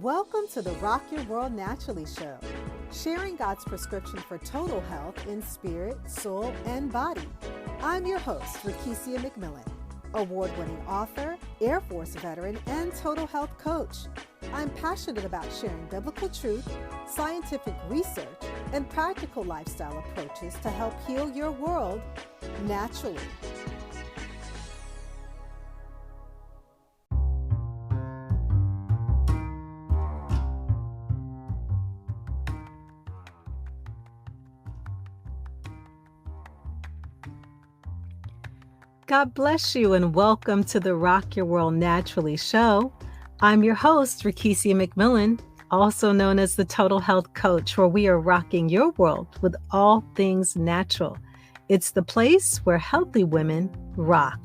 Welcome to the Rock Your World Naturally show, sharing God's prescription for total health in spirit, soul, and body. I'm your host, Rekishia McMillan, award-winning author, Air Force veteran, and total health coach. I'm passionate about sharing biblical truth, scientific research, and practical lifestyle approaches to help heal your world naturally. God bless you and welcome to the Rock Your World Naturally show. I'm your host, Rekishia McMillan, also known as the Total Health Coach, where we are rocking your world with all things natural. It's the place where healthy women rock.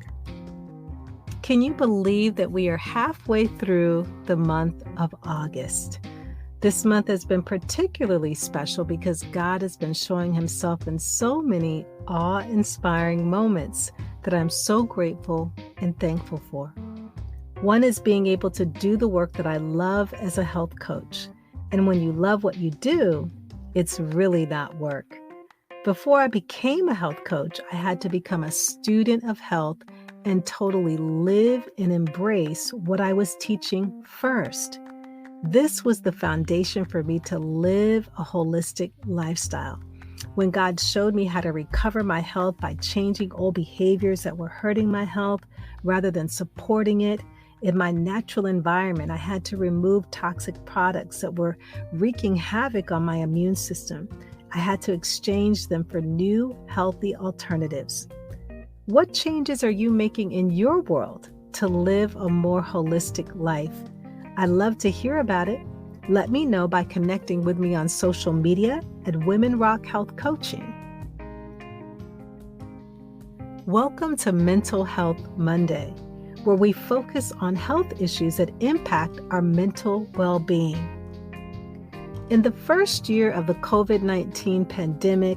Can you believe that we are halfway through the month of August? This month has been particularly special because God has been showing himself in so many awe-inspiring moments that I'm so grateful and thankful for. One is being able to do the work that I love as a health coach. And when you love what you do, it's really not work. Before I became a health coach, I had to become a student of health and totally live and embrace what I was teaching first. This was the foundation for me to live a holistic lifestyle. When God showed me how to recover my health by changing old behaviors that were hurting my health rather than supporting it, in my natural environment, I had to remove toxic products that were wreaking havoc on my immune system. I had to exchange them for new, healthy alternatives. What changes are you making in your world to live a more holistic life? I'd love to hear about it. Let me know by connecting with me on social media at Women Rock Health Coaching. Welcome to Mental Health Monday, where we focus on health issues that impact our mental well-being. In the first year of the COVID-19 pandemic,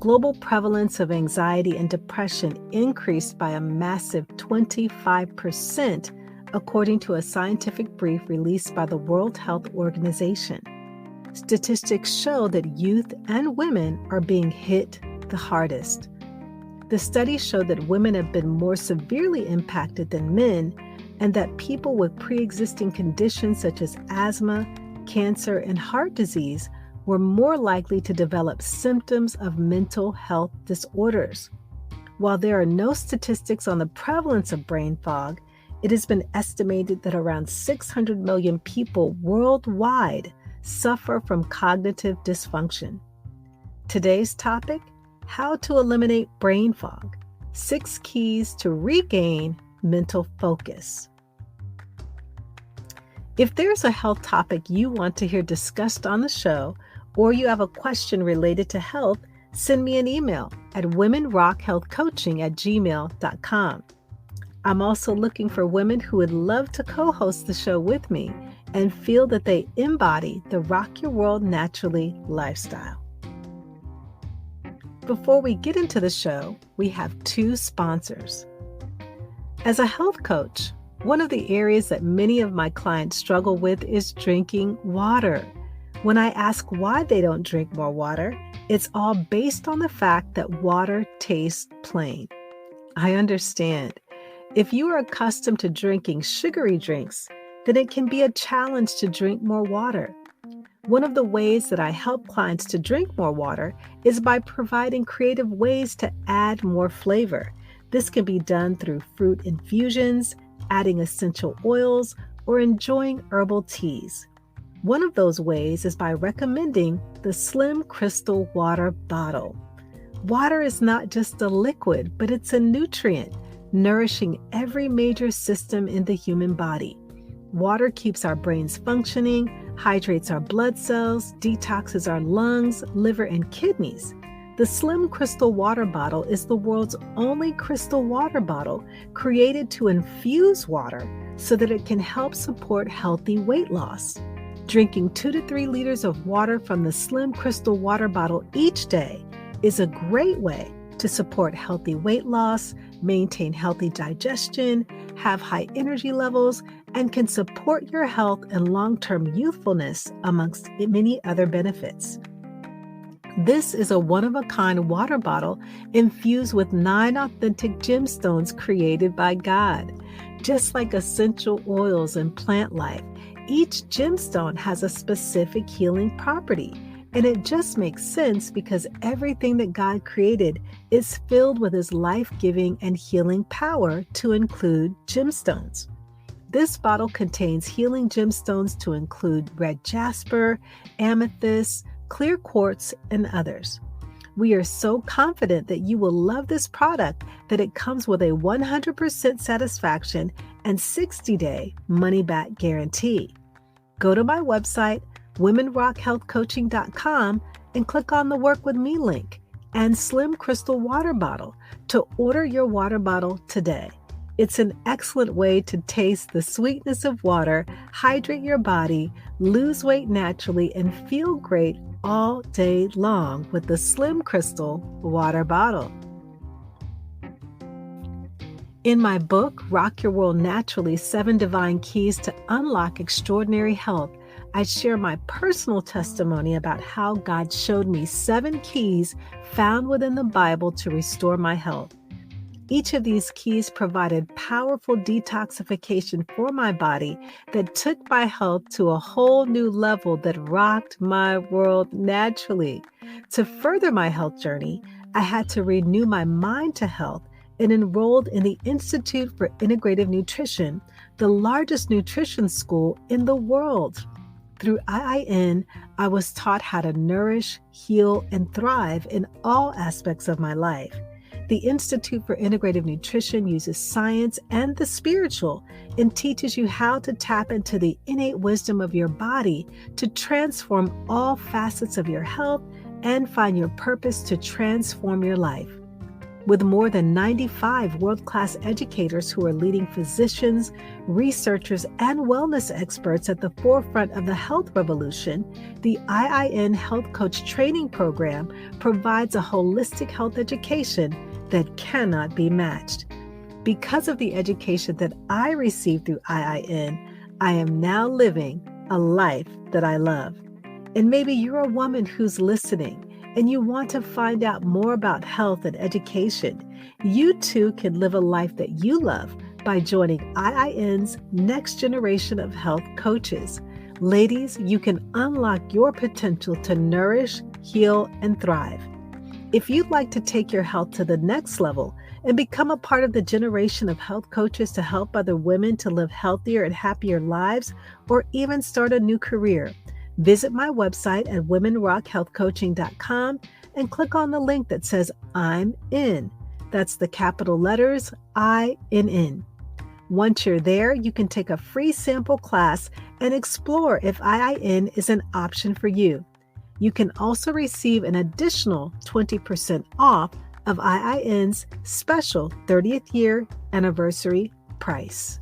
global prevalence of anxiety and depression increased by a massive 25%, according to a scientific brief released by the World Health Organization. Statistics show that youth and women are being hit the hardest. The studies show that women have been more severely impacted than men, and that people with pre-existing conditions such as asthma, cancer, and heart disease were more likely to develop symptoms of mental health disorders. While there are no statistics on the prevalence of brain fog, it has been estimated that around 600 million people worldwide suffer from cognitive dysfunction. Today's topic, how to eliminate brain fog, 6 keys to regain mental focus. If there's a health topic you want to hear discussed on the show, or you have a question related to health, send me an email at womenrockhealthcoaching@gmail.com. I'm also looking for women who would love to co-host the show with me and feel that they embody the Rock Your World Naturally lifestyle. Before we get into the show, we have 2 sponsors. As a health coach, one of the areas that many of my clients struggle with is drinking water. When I ask why they don't drink more water, it's all based on the fact that water tastes plain. I understand. If you are accustomed to drinking sugary drinks, then it can be a challenge to drink more water. One of the ways that I help clients to drink more water is by providing creative ways to add more flavor. This can be done through fruit infusions, adding essential oils, or enjoying herbal teas. One of those ways is by recommending the Slim Crystal Water Bottle. Water is not just a liquid, but it's a nutrient, nourishing every major system in the human body. Water keeps our brains functioning, hydrates our blood cells, detoxes our lungs, liver, and kidneys. The Slim Crystal Water Bottle is the world's only crystal water bottle created to infuse water so that it can help support healthy weight loss. Drinking 2 to 3 liters of water from the Slim Crystal Water Bottle each day is a great way to support healthy weight loss, maintain healthy digestion, have high energy levels, and can support your health and long-term youthfulness, amongst many other benefits. This is a one-of-a-kind water bottle infused with 9 authentic gemstones created by God. Just like essential oils and plant life, each gemstone has a specific healing property. And it just makes sense because everything that God created is filled with His life-giving and healing power, to include gemstones. This bottle contains healing gemstones to include red jasper, amethyst, clear quartz, and others. We are so confident that you will love this product that it comes with a 100% satisfaction and 60-day money-back guarantee. Go to my website, womenrockhealthcoaching.com, and click on the Work With Me link and Slim Crystal Water Bottle to order your water bottle today. It's an excellent way to taste the sweetness of water, hydrate your body, lose weight naturally, and feel great all day long with the Slim Crystal Water Bottle. In my book, Rock Your World Naturally, 7 Divine Keys to Unlock Extraordinary Health, I share my personal testimony about how God showed me 7 keys found within the Bible to restore my health. Each of these keys provided powerful detoxification for my body that took my health to a whole new level that rocked my world naturally. To further my health journey, I had to renew my mind to health and enrolled in the Institute for Integrative Nutrition, the largest nutrition school in the world. Through IIN, I was taught how to nourish, heal, and thrive in all aspects of my life. The Institute for Integrative Nutrition uses science and the spiritual and teaches you how to tap into the innate wisdom of your body to transform all facets of your health and find your purpose to transform your life. With more than 95 world-class educators who are leading physicians, researchers, and wellness experts at the forefront of the health revolution, the IIN Health Coach Training Program provides a holistic health education that cannot be matched. Because of the education that I received through IIN, I am now living a life that I love. And maybe you're a woman who's listening and you want to find out more about health and education. You too can live a life that you love by joining IIN's next generation of health coaches. Ladies, you can unlock your potential to nourish, heal, and thrive. If you'd like to take your health to the next level and become a part of the generation of health coaches to help other women to live healthier and happier lives, or even start a new career, visit my website at womenrockhealthcoaching.com and click on the link that says I'm in. That's the capital letters INN. Once you're there, you can take a free sample class and explore if IIN is an option for you. You can also receive an additional 20% off of IIN's special 30th year anniversary price.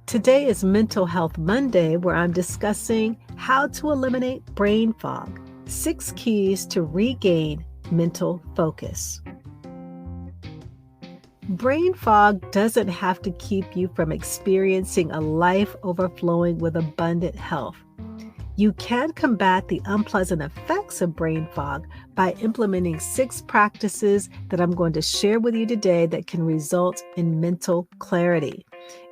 Today is Mental Health Monday, where I'm discussing how to eliminate brain fog, 6 keys to regain mental focus. Brain fog doesn't have to keep you from experiencing a life overflowing with abundant health. You can combat the unpleasant effects of brain fog by implementing 6 practices that I'm going to share with you today that can result in mental clarity.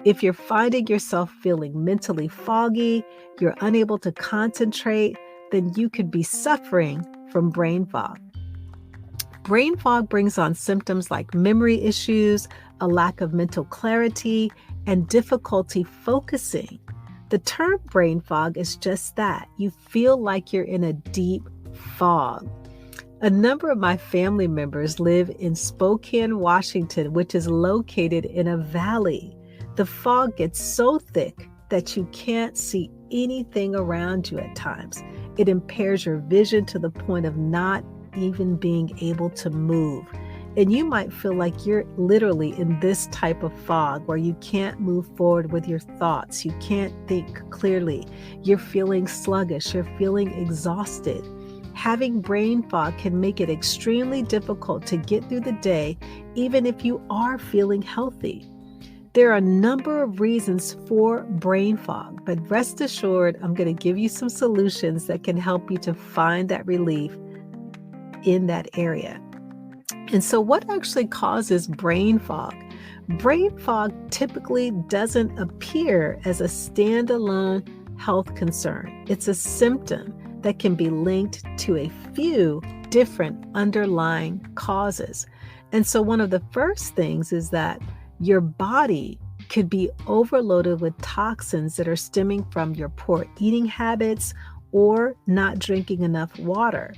If you're finding yourself feeling mentally foggy, you're unable to concentrate, then you could be suffering from brain fog. Brain fog brings on symptoms like memory issues, a lack of mental clarity, and difficulty focusing. The term brain fog is just that. You feel like you're in a deep fog. A number of my family members live in Spokane, Washington, which is located in a valley. The fog gets so thick that you can't see anything around you at times. It impairs your vision to the point of not even being able to move. And you might feel like you're literally in this type of fog where you can't move forward with your thoughts. You can't think clearly. You're feeling sluggish. You're feeling exhausted. Having brain fog can make it extremely difficult to get through the day, even if you are feeling healthy. There are a number of reasons for brain fog, but rest assured, I'm going to give you some solutions that can help you to find that relief in that area. And so what actually causes brain fog? Brain fog typically doesn't appear as a standalone health concern. It's a symptom that can be linked to a few different underlying causes. And so one of the first things is that your body could be overloaded with toxins that are stemming from your poor eating habits or not drinking enough water.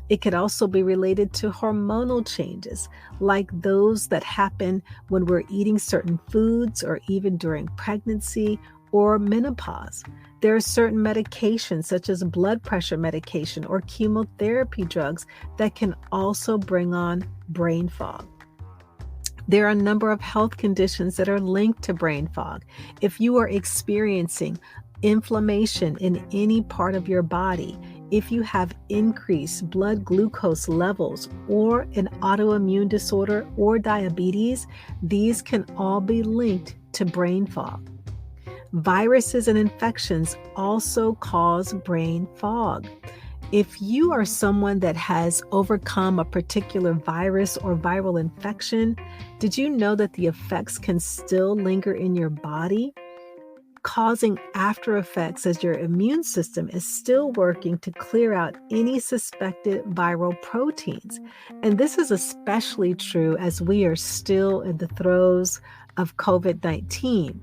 It could also be related to hormonal changes, like those that happen when we're eating certain foods or even during pregnancy or menopause. There are certain medications, such as blood pressure medication or chemotherapy drugs, that can also bring on brain fog. There are a number of health conditions that are linked to brain fog. If you are experiencing inflammation in any part of your body, if you have increased blood glucose levels or an autoimmune disorder or diabetes, these can all be linked to brain fog. Viruses and infections also cause brain fog. If you are someone that has overcome a particular virus or viral infection, did you know that the effects can still linger in your body, causing after effects as your immune system is still working to clear out any suspected viral proteins? And this is especially true as we are still in the throes of COVID-19.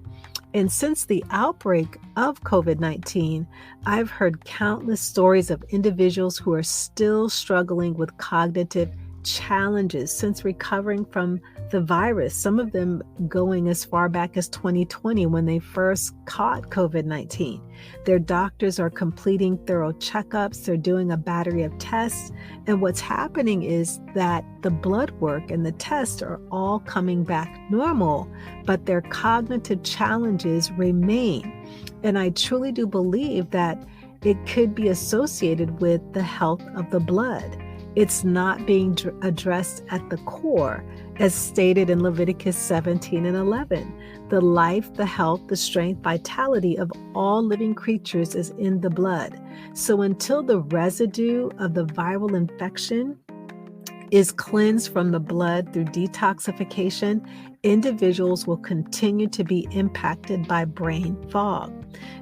And since the outbreak of COVID-19, I've heard countless stories of individuals who are still struggling with cognitive challenges since recovering from the virus, some of them going as far back as 2020 when they first caught COVID-19. Their doctors are completing thorough checkups, they're doing a battery of tests, and what's happening is that the blood work and the tests are all coming back normal, but their cognitive challenges remain. And I truly do believe that it could be associated with the health of the blood. It's not being addressed at the core, as stated in Leviticus 17 and 11. The life, the health, the strength, vitality of all living creatures is in the blood. So until the residue of the viral infection is cleansed from the blood through detoxification, individuals will continue to be impacted by brain fog.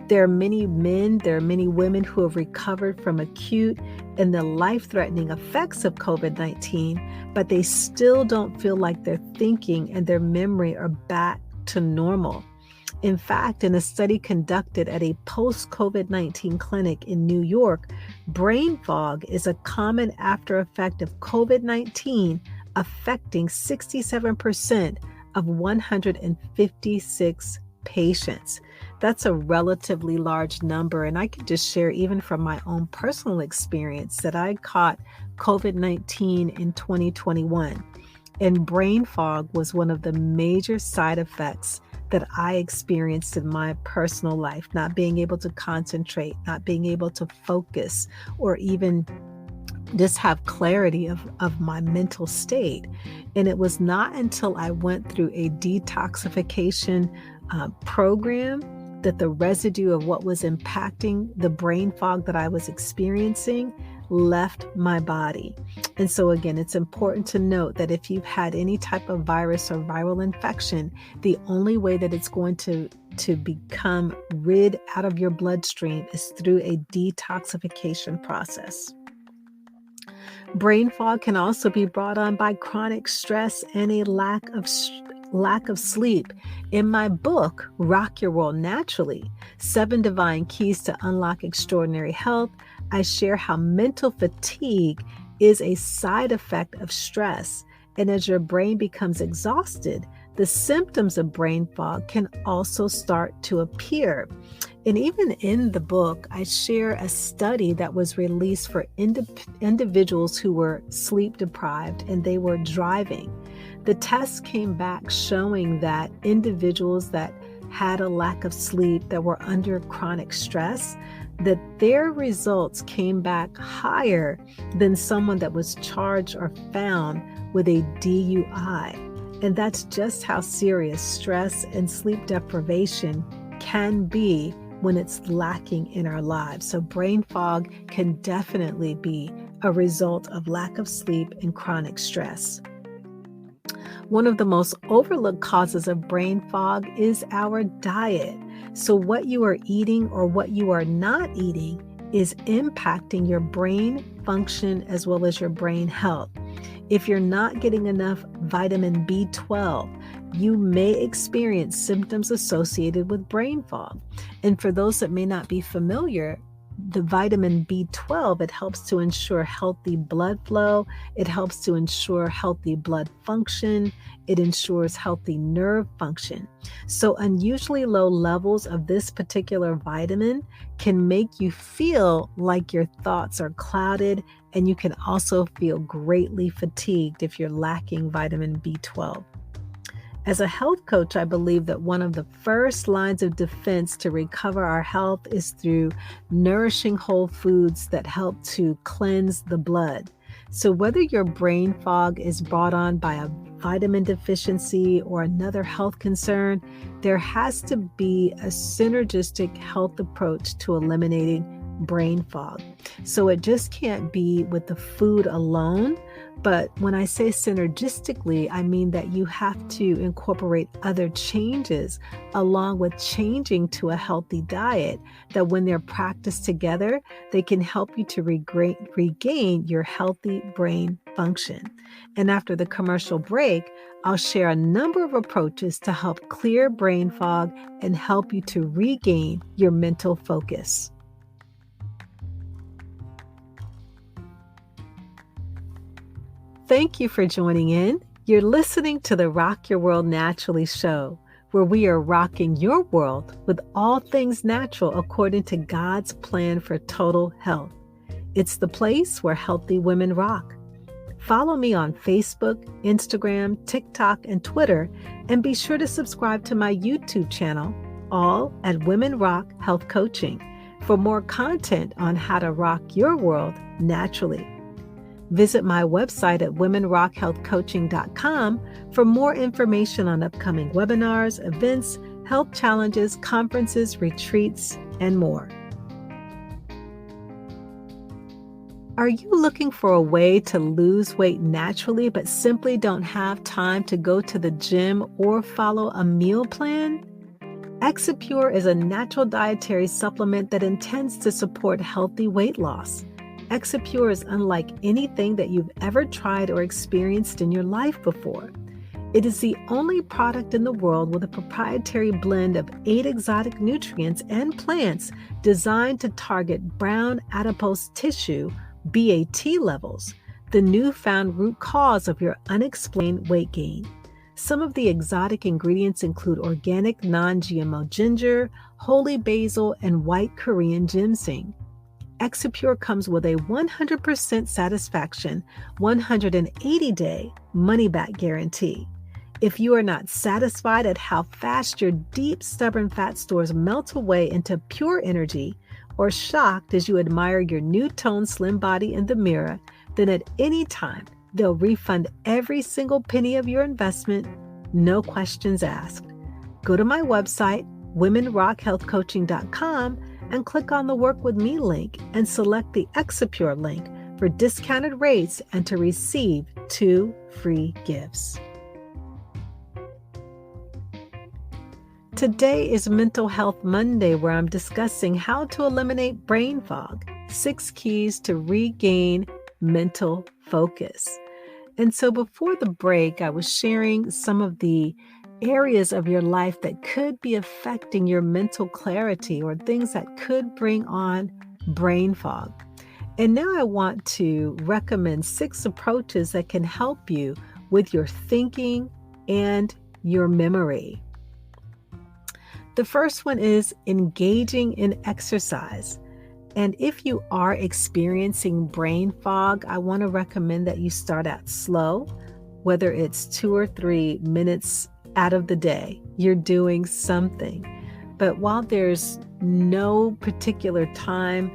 There are many men, there are many women who have recovered from acute and the life-threatening effects of COVID-19, but they still don't feel like their thinking and their memory are back to normal. In fact, in a study conducted at a post-COVID-19 clinic in New York, brain fog is a common after effect of COVID-19, affecting 67% of 156 patients. That's a relatively large number, and I can just share even from my own personal experience that I caught COVID-19 in 2021, and brain fog was one of the major side effects that I experienced in my personal life, not being able to concentrate, not being able to focus, or even just have clarity of my mental state. And it was not until I went through a detoxification program that the residue of what was impacting the brain fog that I was experiencing left my body. And so again, it's important to note that if you've had any type of virus or viral infection, the only way that it's going to become rid out of your bloodstream is through a detoxification process. Brain fog can also be brought on by chronic stress and a lack of sleep. In my book, Rock Your World Naturally, 7 Divine Keys to Unlock Extraordinary Health, I share how mental fatigue is a side effect of stress. And as your brain becomes exhausted, the symptoms of brain fog can also start to appear. And even in the book, I share a study that was released for individuals who were sleep deprived and they were driving. The tests came back showing that individuals that had a lack of sleep, that were under chronic stress, that their results came back higher than someone that was charged or found with a DUI. And that's just how serious stress and sleep deprivation can be when it's lacking in our lives. So brain fog can definitely be a result of lack of sleep and chronic stress. One of the most overlooked causes of brain fog is our diet. So what you are eating or what you are not eating is impacting your brain function as well as your brain health. If you're not getting enough vitamin B12, you may experience symptoms associated with brain fog. And for those that may not be familiar, the vitamin B12, it helps to ensure healthy blood flow. It helps to ensure healthy blood function. It ensures healthy nerve function. So unusually low levels of this particular vitamin can make you feel like your thoughts are clouded, and you can also feel greatly fatigued if you're lacking vitamin B12. As a health coach, I believe that one of the first lines of defense to recover our health is through nourishing whole foods that help to cleanse the blood. So whether your brain fog is brought on by a vitamin deficiency or another health concern, there has to be a synergistic health approach to eliminating brain fog. So it just can't be with the food alone. But when I say synergistically, I mean that you have to incorporate other changes along with changing to a healthy diet, that when they're practiced together, they can help you to regain your healthy brain function. And after the commercial break, I'll share a number of approaches to help clear brain fog and help you to regain your mental focus. Thank you for joining in. You're listening to the Rock Your World Naturally show, where we are rocking your world with all things natural according to God's plan for total health. It's the place where healthy women rock. Follow me on Facebook, Instagram, TikTok, and Twitter, and be sure to subscribe to my YouTube channel, all at Women Rock Health Coaching, for more content on how to rock your world naturally. Visit my website at womenrockhealthcoaching.com for more information on upcoming webinars, events, health challenges, conferences, retreats, and more. Are you looking for a way to lose weight naturally but simply don't have time to go to the gym or follow a meal plan? Exipure is a natural dietary supplement that intends to support healthy weight loss. Exipure is unlike anything that you've ever tried or experienced in your life before. It is the only product in the world with a proprietary blend of 8 exotic nutrients and plants designed to target brown adipose tissue, BAT levels, the newfound root cause of your unexplained weight gain. Some of the exotic ingredients include organic non-GMO ginger, holy basil, and white Korean ginseng. Exipure comes with a 100% satisfaction, 180-day money-back guarantee. If you are not satisfied at how fast your deep, stubborn fat stores melt away into pure energy, or shocked as you admire your new toned slim body in the mirror, then at any time, they'll refund every single penny of your investment, no questions asked. Go to my website, womenrockhealthcoaching.com, and click on the Work With Me link and select the Exipure link for discounted rates and to receive 2 free gifts. Today is Mental Health Monday, where I'm discussing how to eliminate brain fog, 6 keys to regain mental focus. And so before the break, I was sharing some of the areas of your life that could be affecting your mental clarity or things that could bring on brain fog. And now I want to recommend 6 approaches that can help you with your thinking and your memory. The first one is engaging in exercise. And if you are experiencing brain fog, I want to recommend that you start out slow, whether it's 2 or 3 minutes out of the day, you're doing something. But while there's no particular time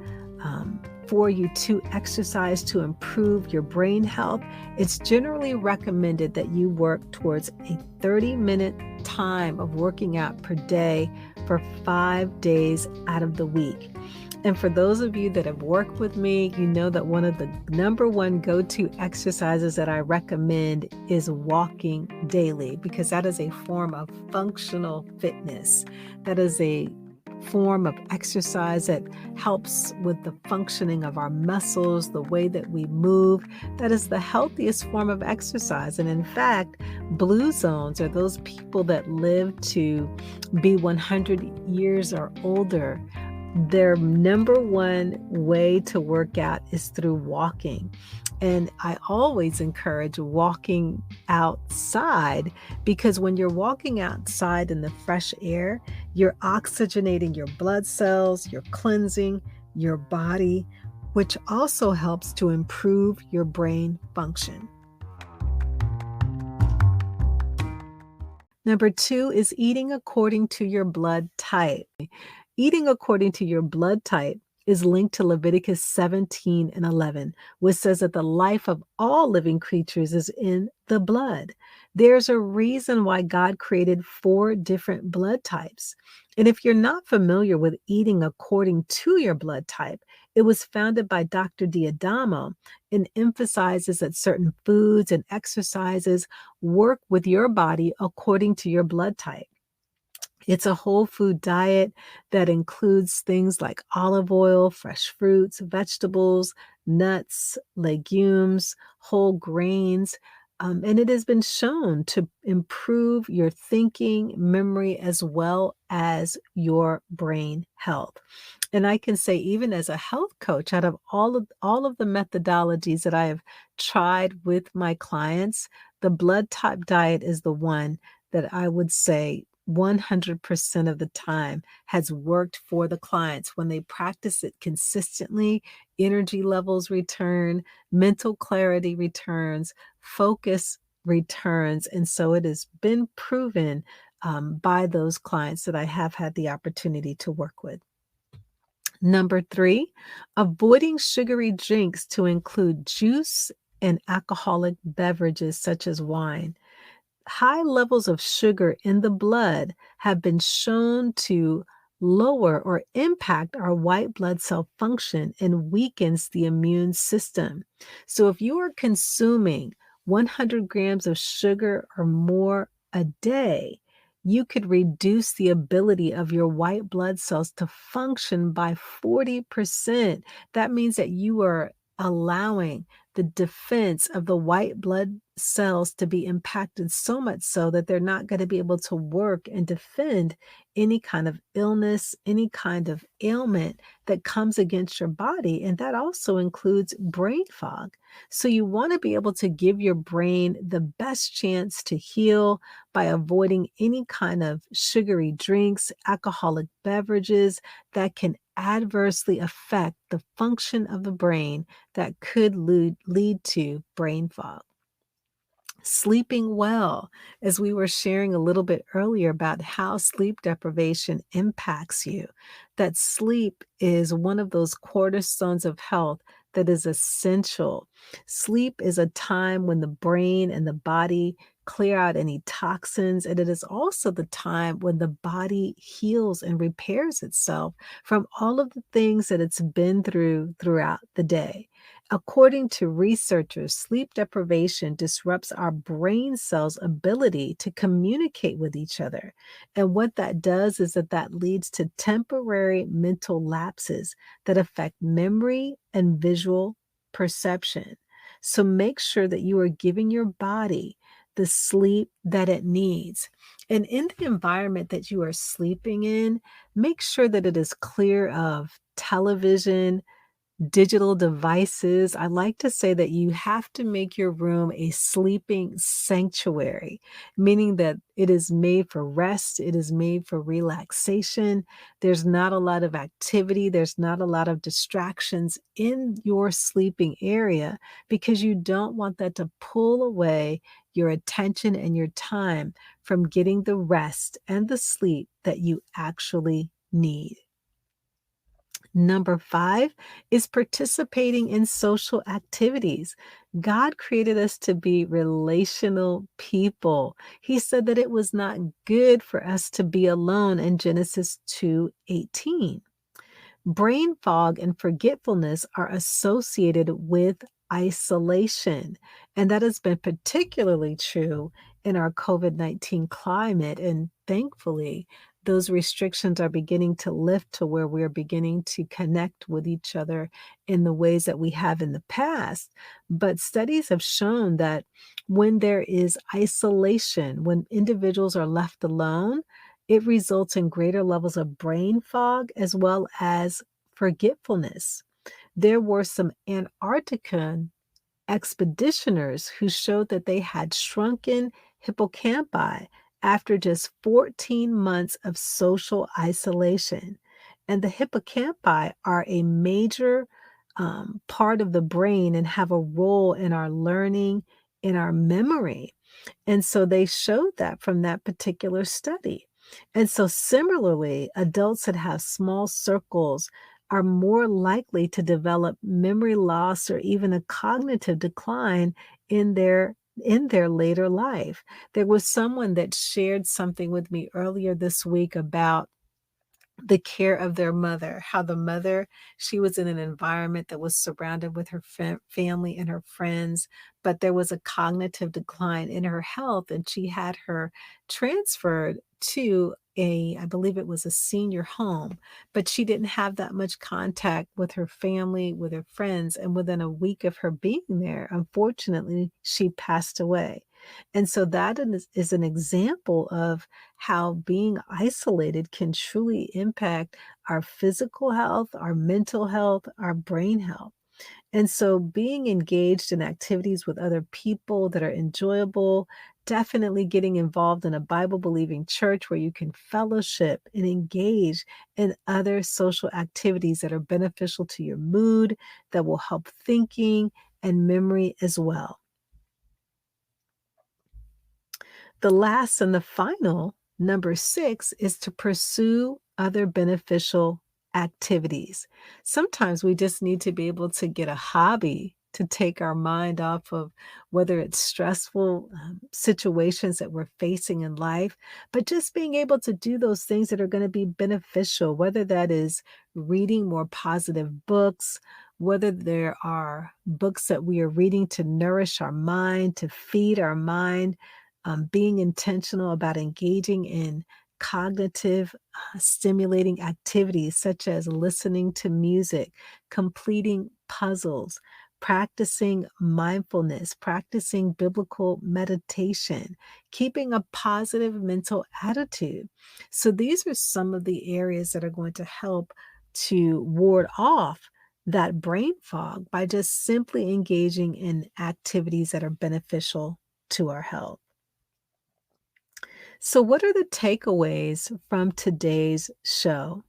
for you to exercise to improve your brain health, it's generally recommended that you work towards a 30-minute time of working out per day for 5 days out of the week. And for those of you that have worked with me, you know that one of the number one go-to exercises that I recommend is walking daily, because that is a form of functional fitness. That is a form of exercise that helps with the functioning of our muscles, the way that we move. That is the healthiest form of exercise. And in fact, blue zones are those people that live to be 100 years or older. Their number one way to work out is through walking. And I always encourage walking outside, because when you're walking outside in the fresh air, you're oxygenating your blood cells, you're cleansing your body, which also helps to improve your brain function. Number 2 is eating according to your blood type. Eating according to your blood type is linked to Leviticus 17:11, which says that the life of all living creatures is in the blood. There's a reason why God created 4 different blood types. And if you're not familiar with eating according to your blood type, it was founded by Dr. D'Adamo and emphasizes that certain foods and exercises work with your body according to your blood type. It's a whole food diet that includes things like olive oil, fresh fruits, vegetables, nuts, legumes, whole grains. And it has been shown to improve your thinking, memory, as well as your brain health. And I can say, even as a health coach, out of all of the methodologies that I have tried with my clients, the blood type diet is the one that I would say 100% of the time has worked for the clients. When they practice it consistently, energy levels return, mental clarity returns, focus returns. And so it has been proven by those clients that I have had the opportunity to work with. Number 3, avoiding sugary drinks to include juice and alcoholic beverages such as wine. High levels of sugar in the blood have been shown to lower or impact our white blood cell function and weakens the immune system. So if you are consuming 100 grams of sugar or more a day, you could reduce the ability of your white blood cells to function by 40%. That means that you are allowing the defense of the white blood cells to be impacted so much so that they're not going to be able to work and defend any kind of illness, any kind of ailment that comes against your body. And that also includes brain fog. So you want to be able to give your brain the best chance to heal by avoiding any kind of sugary drinks, alcoholic beverages that can adversely affect the function of the brain that could lead to brain fog. Sleeping well, as we were sharing a little bit earlier about how sleep deprivation impacts you, that sleep is one of those cornerstones of health that is essential. Sleep is a time when the brain and the body clear out any toxins, and it is also the time when the body heals and repairs itself from all of the things that it's been through throughout the day. According to researchers, sleep deprivation disrupts our brain cells' ability to communicate with each other. And what that does is that leads to temporary mental lapses that affect memory and visual perception. So make sure that you are giving your body the sleep that it needs. And in the environment that you are sleeping in, make sure that it is clear of television, digital devices. I like to say that you have to make your room a sleeping sanctuary, meaning that it is made for rest, it is made for relaxation. There's not a lot of activity, there's not a lot of distractions in your sleeping area because you don't want that to pull away your attention and your time from getting the rest and the sleep that you actually need. Number 5 is participating in social activities. God created us to be relational people. He said that it was not good for us to be alone in Genesis 2:18. Brain fog and forgetfulness are associated with isolation, and that has been particularly true in our COVID-19 climate. And thankfully, those restrictions are beginning to lift to where we're beginning to connect with each other in the ways that we have in the past. But studies have shown that when there is isolation, when individuals are left alone, it results in greater levels of brain fog as well as forgetfulness. There were some Antarctican expeditioners who showed that they had shrunken hippocampi after just 14 months of social isolation. And the hippocampi are a major part of the brain and have a role in our learning, in our memory. And so they showed that from that particular study. And so similarly, adults that have small circles are more likely to develop memory loss or even a cognitive decline in their later life. There was someone that shared something with me earlier this week about the care of their mother, how the mother, she was in an environment that was surrounded with her family and her friends, but there was a cognitive decline in her health, and she had her transferred to I believe it was a senior home, but she didn't have that much contact with her family, with her friends, and within a week of her being there, unfortunately, she passed away. And so that is an example of how being isolated can truly impact our physical health, our mental health, our brain health. And so being engaged in activities with other people that are enjoyable, definitely getting involved in a Bible believing church where you can fellowship and engage in other social activities that are beneficial to your mood, that will help thinking and memory as well. The last and the final, number 6, is to pursue other beneficial activities. Sometimes we just need to be able to get a hobby to take our mind off of whether it's stressful situations that we're facing in life, but just being able to do those things that are going to be beneficial, whether that is reading more positive books, whether there are books that we are reading to nourish our mind, to feed our mind, being intentional about engaging in cognitive stimulating activities such as listening to music, completing puzzles, practicing mindfulness, practicing biblical meditation, keeping a positive mental attitude. So, these are some of the areas that are going to help to ward off that brain fog by just simply engaging in activities that are beneficial to our health. So, what are the takeaways from today's show?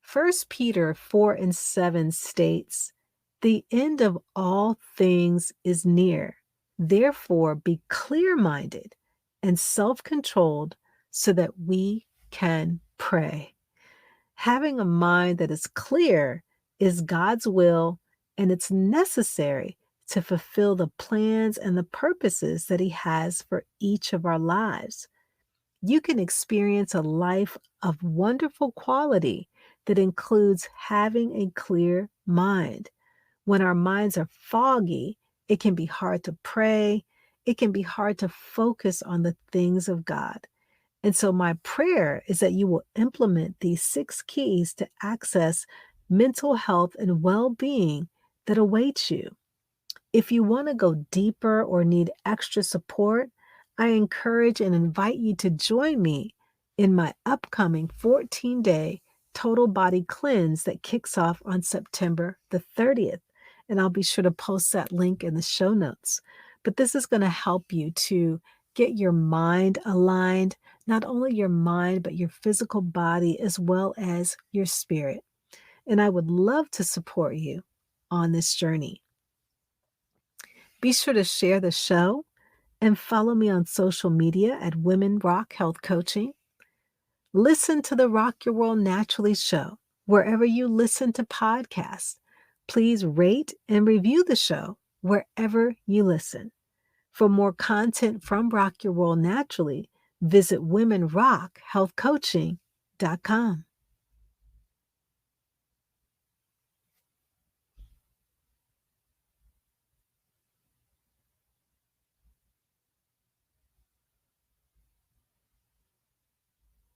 First Peter 4 and 7 states, "The end of all things is near. Therefore, be clear minded and self controlled so that we can pray." Having a mind that is clear is God's will, and it's necessary to fulfill the plans and the purposes that He has for each of our lives. You can experience a life of wonderful quality that includes having a clear mind. When our minds are foggy, it can be hard to pray. It can be hard to focus on the things of God. And so, my prayer is that you will implement these 6 keys to access mental health and well being that awaits you. If you want to go deeper or need extra support, I encourage and invite you to join me in my upcoming 14-day total body cleanse that kicks off on September the 30th. And I'll be sure to post that link in the show notes. But this is going to help you to get your mind aligned, not only your mind, but your physical body as well as your spirit. And I would love to support you on this journey. Be sure to share the show and follow me on social media at Women Rock Health Coaching. Listen to the Rock Your World Naturally show wherever you listen to podcasts. Please rate and review the show wherever you listen. For more content from Rock Your World Naturally, visit womenrockhealthcoaching.com.